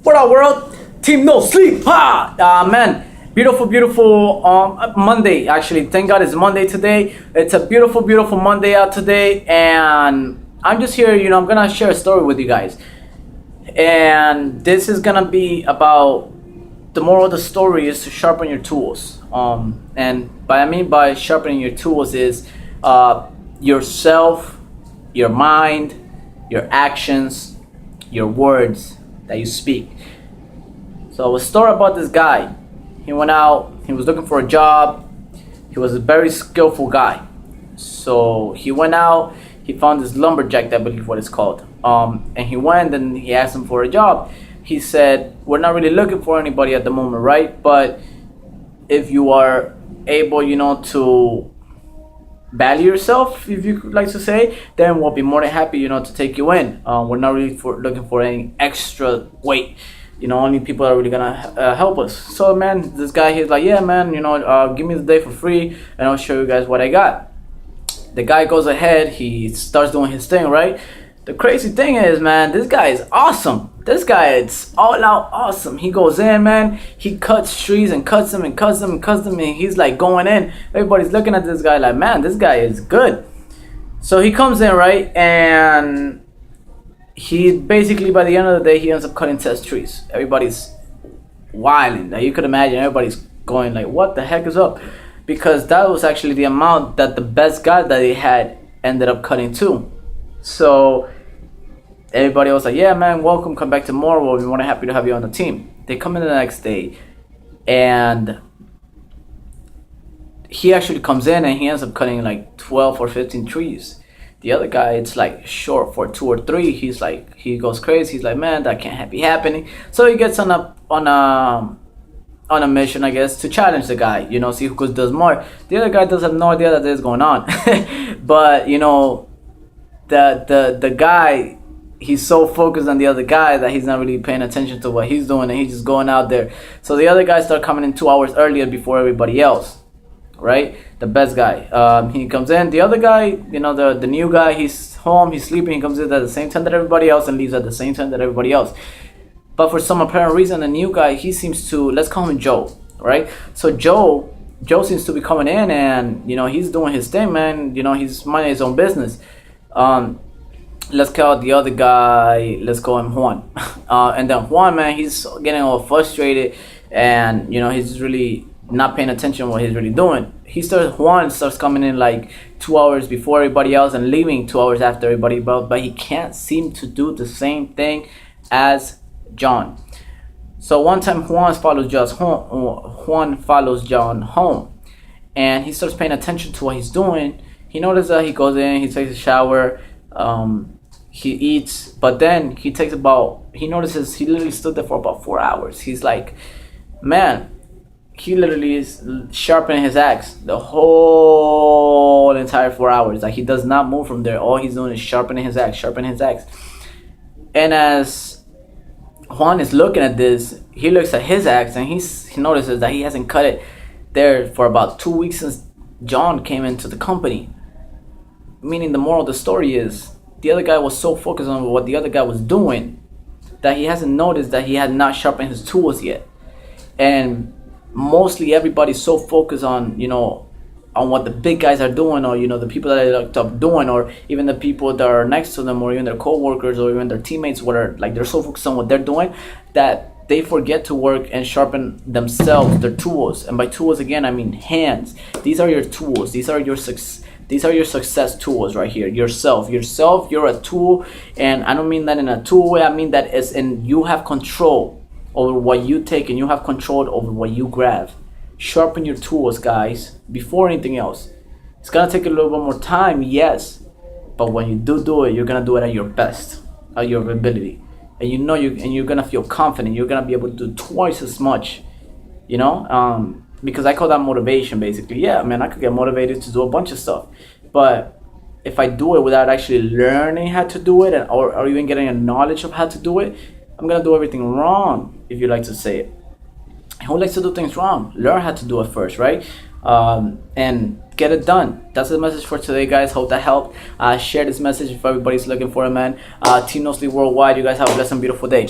What up, world? Team No Sleep. Ha! Man, beautiful Monday. Actually, thank God it's Monday today. It's a beautiful Monday out today, and I'm just here. I'm gonna share a story with you guys, and this is gonna be about the moral of the story is to sharpen your tools. And by sharpening your tools is yourself, your mind, your actions, your words that you speak. So a story about this guy. He went out, he was looking for a job. He was a very skillful guy. So he went out, he found this lumberjack, I believe what it's called. And he went and he asked him for a job. He said, we're not really looking for anybody at the moment, right? But if you are able, to value yourself, if you like to say, then we'll be more than happy, to take you in. We're not really looking for any extra weight. Only people are really gonna help us. So man, this guy, he's like, yeah man, give me the day for free and I'll show you guys what I got. The guy goes ahead, he starts doing his thing, right? The crazy thing is, man, this guy is awesome. This guy is all out awesome. He goes in, man, he cuts trees and cuts them and cuts them and cuts them, and he's like going in. Everybody's looking at this guy like, man, this guy is good. So he comes in, right, and he basically, by the end of the day, he ends up cutting test trees. Everybody's wilding. Like, you could imagine everybody's going like, what the heck is up? Because that was actually the amount that the best guy that they had ended up cutting too. So everybody was like, yeah man, welcome, come back tomorrow, we'll be more than happy to have you on the team. They come in the next day and he actually comes in and he ends up cutting like 12 or 15 trees. The other guy, it's like short for 2 or 3. He's like, he goes crazy. He's like, man, that can't be happening. So he gets on a mission, I guess, to challenge the guy, see who does more. The other guy doesn't have no idea that this is going on. But the guy, he's so focused on the other guy that he's not really paying attention to what he's doing, and he's just going out there. So the other guys start coming in 2 hours earlier before everybody else, right? The best guy, he comes in. The other guy, the new guy, he's home, he's sleeping. He comes in at the same time that everybody else and leaves at the same time that everybody else. But for some apparent reason, the new guy, he seems to, let's call him Joe, right? So Joe seems to be coming in, and he's doing his thing, man. He's minding his own business. Let's call the other guy, let's call him Juan. And then Juan, man, he's getting all frustrated, and he's really not paying attention to what he's really doing. Juan starts coming in like 2 hours before everybody else and leaving 2 hours after everybody, but he can't seem to do the same thing as John. So one time Juan follows John home, and he starts paying attention to what he's doing. He notices that he goes in, he takes a shower, he eats, but then he notices he literally stood there for about 4 hours. He's like, man, he literally is sharpening his axe the whole entire 4 hours. Like, he does not move from there. All he's doing is sharpening his axe. And as Juan is looking at this, he looks at his axe and he notices that he hasn't cut it there for about 2 weeks since John came into the company. Meaning, the moral of the story is, the other guy was so focused on what the other guy was doing that he hasn't noticed that he had not sharpened his tools yet. And mostly everybody's so focused on on what the big guys are doing, or the people that they looked up doing, or even the people that are next to them, or even their co-workers, or even their teammates, they're so focused on what they're doing that they forget to work and sharpen themselves, their tools. And by tools, again, I mean hands. These are your tools. These are your success tools right here. Yourself, you're a tool. And I don't mean that in a tool way. I mean that as in you have control over what you take, and you have control over what you grab. Sharpen your tools, guys, before anything else. It's gonna take a little bit more time, yes, but when you do it, you're gonna do it at your best, at your ability, and you're gonna feel confident. You're gonna be able to do twice as much, because I call that motivation, basically. Yeah, man, I could get motivated to do a bunch of stuff, but if I do it without actually learning how to do it, or even getting a knowledge of how to do it, I'm gonna do everything wrong, if you like to say it. Who likes to do things wrong? Learn how to do it first, right? And get it done. That's the message for today, guys. Hope that helped. Share this message if everybody's looking for it, man. Team No Sleep Worldwide, you guys have a blessed and beautiful day.